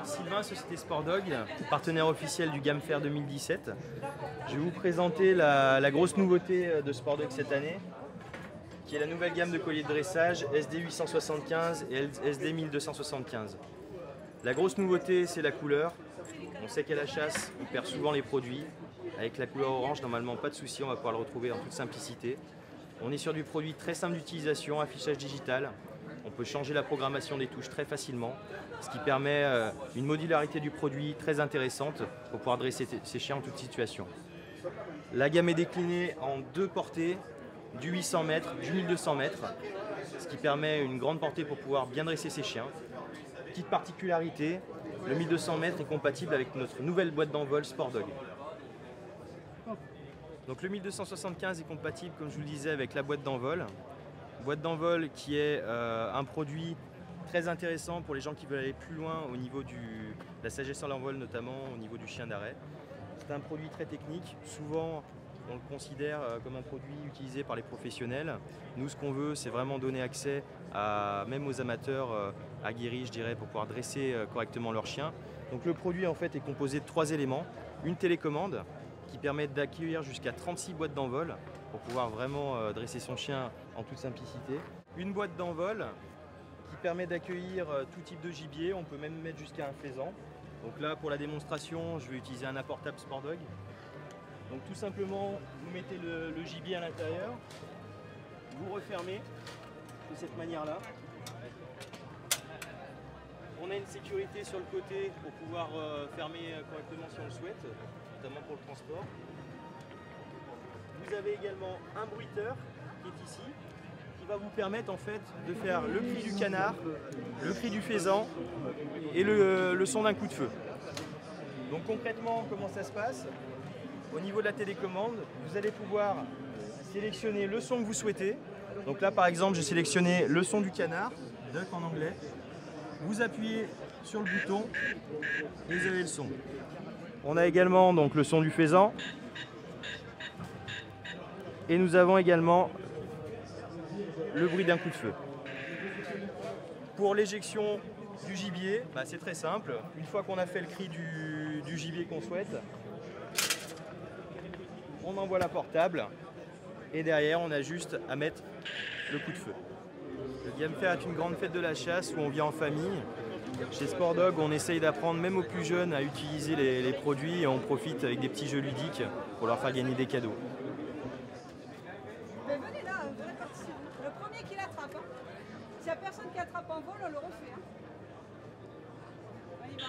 Sylvain, Société Sport Dog, partenaire officiel du Game Fair 2017. Je vais vous présenter la grosse nouveauté de Sport Dog cette année, qui est la nouvelle gamme de colliers de dressage SD 875 et SD 1275. La grosse nouveauté, c'est la couleur. On sait qu'à la chasse, on perd souvent les produits. Avec la couleur orange, normalement pas de souci, on va pouvoir le retrouver en toute simplicité. On est sur du produit très simple d'utilisation, affichage digital. On peut changer la programmation des touches très facilement, ce qui permet une modularité du produit très intéressante pour pouvoir dresser ses chiens en toute situation. La gamme est déclinée en deux portées, du 800 mètres, du 1200 mètres, ce qui permet une grande portée pour pouvoir bien dresser ses chiens. Petite particularité, le 1200 mètres est compatible avec notre nouvelle boîte d'envol Sport Dog. Donc le 1275 est compatible, comme je vous le disais, avec la boîte d'envol. Boîte d'envol qui est un produit très intéressant pour les gens qui veulent aller plus loin au niveau de la sagesse à l'envol, notamment au niveau du chien d'arrêt. C'est un produit très technique, souvent on le considère comme un produit utilisé par les professionnels. Nous, ce qu'on veut, c'est vraiment donner accès même aux amateurs aguerris, je dirais, pour pouvoir dresser correctement leur chien. Donc le produit en fait est composé de 3 éléments. Une télécommande qui permet d'accueillir jusqu'à 36 boîtes d'envol pour pouvoir vraiment dresser son chien en toute simplicité. Une boîte d'envol qui permet d'accueillir tout type de gibier, on peut même mettre jusqu'à un faisan. Donc là, pour la démonstration, je vais utiliser un apportable Sport Dog. Donc tout simplement, vous mettez le gibier à l'intérieur, vous refermez de cette manière-là. On a une sécurité sur le côté pour pouvoir fermer correctement si on le souhaite, notamment pour le transport. Vous avez également un bruiteur qui est ici, qui va vous permettre en fait de faire le cri du canard, le cri du faisan et le son d'un coup de feu. Donc concrètement, comment ça se passe? Au niveau de la télécommande, vous allez pouvoir sélectionner le son que vous souhaitez. Donc là par exemple, j'ai sélectionné le son du canard, duck en anglais. Vous appuyez sur le bouton et vous avez le son. On a également donc le son du faisan. Et nous avons également le bruit d'un coup de feu. Pour l'éjection du gibier, c'est très simple. Une fois qu'on a fait le cri du gibier qu'on souhaite, on envoie la portable et derrière on a juste à mettre le coup de feu. Le Game Fair est une grande fête de la chasse où on vient en famille. Chez Sport Dog, on essaye d'apprendre même aux plus jeunes à utiliser les produits et on profite avec des petits jeux ludiques pour leur faire gagner des cadeaux. Mais venez là, vous répartissez. Le premier qui l'attrape. Hein. S'il n'y a personne qui attrape en vol, on le refait. Hein. On y va.